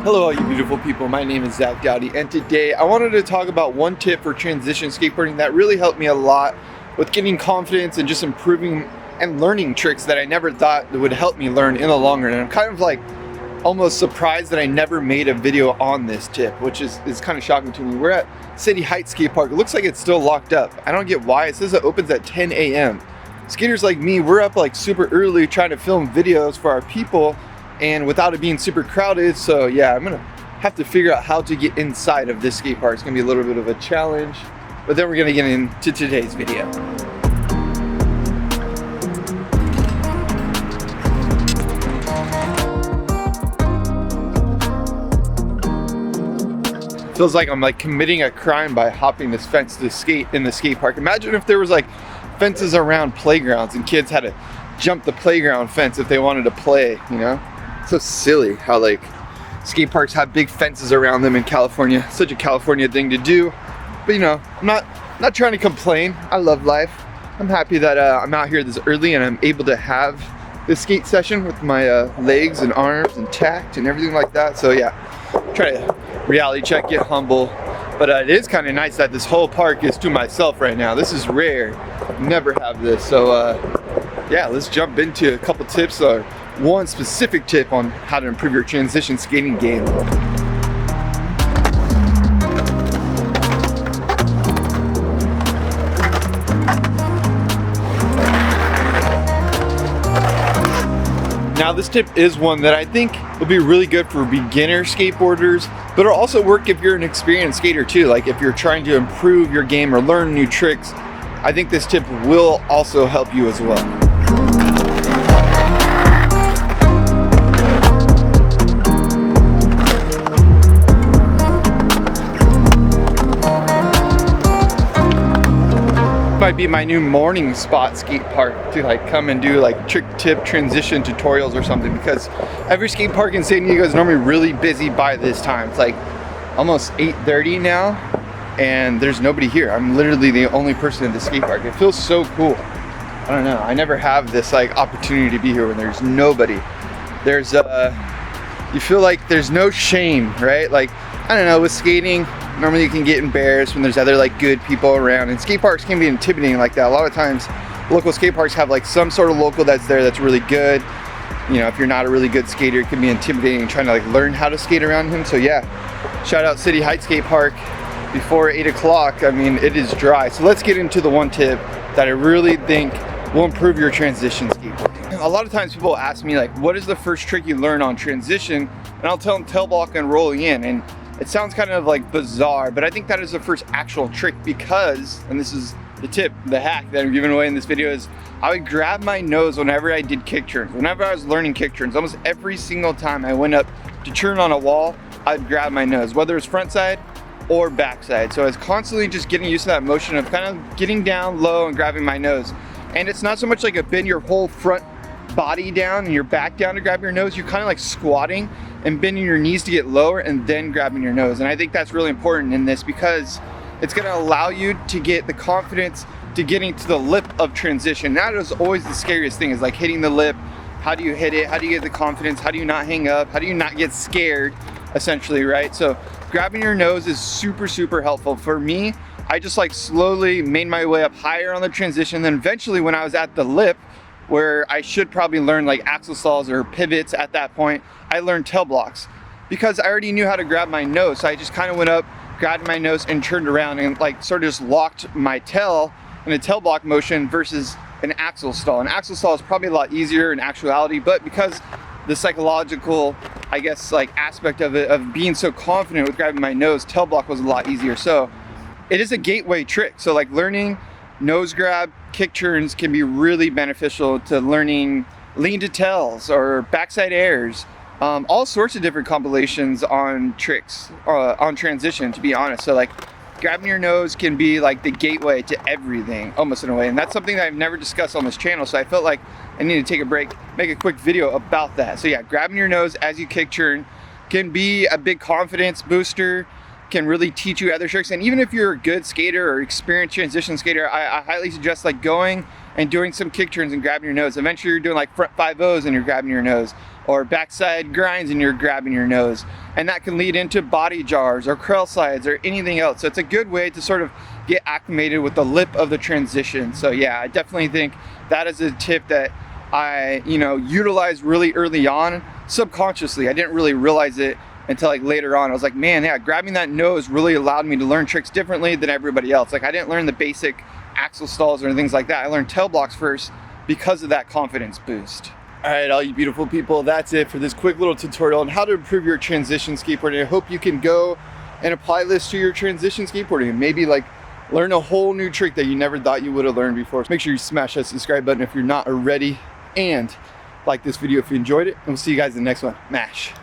Hello all you beautiful people, my name is Zach Dowdy, and today I wanted to talk about one tip for transition skateboarding that really helped me a lot with getting confidence and just improving and learning tricks that I never thought would help me learn in the long run. And I'm kind of like almost surprised that I never made a video on this tip, which is kind of shocking to me. We're at City Heights Skate Park. It looks like it's still locked up. I don't get why. It says it opens at 10 a.m. Skaters like me, we're up like super early trying to film videos for our people and without it being super crowded. So yeah, I'm gonna have to figure out how to get inside of this skate park. It's gonna be a little bit of a challenge, but then we're gonna get into today's video. Feels like I'm like committing a crime by hopping this fence to skate in the skate park. Imagine if there was like fences around playgrounds and kids had to jump the playground fence if they wanted to play, you know? So silly how like skate parks have big fences around them in California. Such a California thing to do. But you know, I'm not trying to complain. I love life. I'm happy that I'm out here this early and I'm able to have this skate session with my legs and arms intact and everything like that. So yeah, try to reality check, get humble. But it is kind of nice that this whole park is to myself right now. This is rare. Never have this. So yeah, let's jump into a couple tips or one specific tip on how to improve your transition skating game. Now this tip is one that I think will be really good for beginner skateboarders, but it'll also work if you're an experienced skater too. Like if you're trying to improve your game or learn new tricks, I think this tip will also help you as well. Might be my new morning spot skate park to like come and do like trick tip transition tutorials or something, because every skate park in San Diego is normally really busy by this time. It's like almost 8:30 now and there's nobody here. I'm literally the only person in the skate park. It feels so cool. I don't know, I never have this like opportunity to be here when there's nobody. There's you feel like there's no shame, right? Like, I don't know, with skating normally you can get embarrassed when there's other like good people around, and skate parks can be intimidating like that. A lot of times local skate parks have like some sort of local that's there that's really good. You know, if you're not a really good skater, it can be intimidating trying to like learn how to skate around him. So yeah, shout out City Heights Skate Park. Before 8 o'clock, I mean, it is dry. So let's get into the one tip that I really think will improve your transition skateboarding. A lot of times people ask me like, what is the first trick you learn on transition? And I'll tell them tail block and rolling in. And it sounds kind of like bizarre, but I think that is the first actual trick because, and this is the tip, the hack that I'm giving away in this video, is I would grab my nose whenever I did kick turns. Whenever I was learning kick turns, almost every single time I went up to turn on a wall, I'd grab my nose, whether it's front side or back side. So I was constantly just getting used to that motion of kind of getting down low and grabbing my nose. And it's not so much like a bend your whole front body down and your back down to grab your nose. You're kind of like squatting and bending your knees to get lower and then grabbing your nose. And I think that's really important in this because it's gonna allow you to get the confidence to getting to the lip of transition. That is always the scariest thing, is like hitting the lip. How do you hit it? How do you get the confidence? How do you not hang up? How do you not get scared, essentially, right? So grabbing your nose is super, super helpful. For me, I just like slowly made my way up higher on the transition. Then eventually when I was at the lip, where I should probably learn like axle stalls or pivots at that point, I learned tail blocks because I already knew how to grab my nose. So I just kind of went up, grabbed my nose and turned around and like sort of just locked my tail in a tail block motion versus an axle stall. An axle stall is probably a lot easier in actuality, but because the psychological, I guess, like aspect of it, of being so confident with grabbing my nose, tail block was a lot easier. So it is a gateway trick. So like learning nose grab, kick turns can be really beneficial to learning lean to tails or backside airs, all sorts of different compilations on tricks, on transition, to be honest. So like grabbing your nose can be like the gateway to everything, almost in a way. And that's something that I've never discussed on this channel. So I felt like I need to take a break, make a quick video about that. So yeah, grabbing your nose as you kick turn can be a big confidence booster, can really teach you other tricks. And even if you're a good skater or experienced transition skater, I highly suggest like going and doing some kick turns and grabbing your nose. Eventually you're doing like front 5-0s and you're grabbing your nose, or backside grinds and you're grabbing your nose. And that can lead into body jars or curl slides or anything else. So it's a good way to sort of get acclimated with the lip of the transition. So yeah, I definitely think that is a tip that I, utilized really early on subconsciously. I didn't really realize it until like later on. I was like, man, yeah, grabbing that nose really allowed me to learn tricks differently than everybody else. Like I didn't learn the basic axle stalls or things like that. I learned tail blocks first because of that confidence boost. All right, all you beautiful people, that's it for this quick little tutorial on how to improve your transition skateboarding. I hope you can go and apply this to your transition skateboarding and maybe like learn a whole new trick that you never thought you would have learned before. Make sure you smash that subscribe button if you're not already, and like this video if you enjoyed it, and we'll see you guys in the next one. MASH.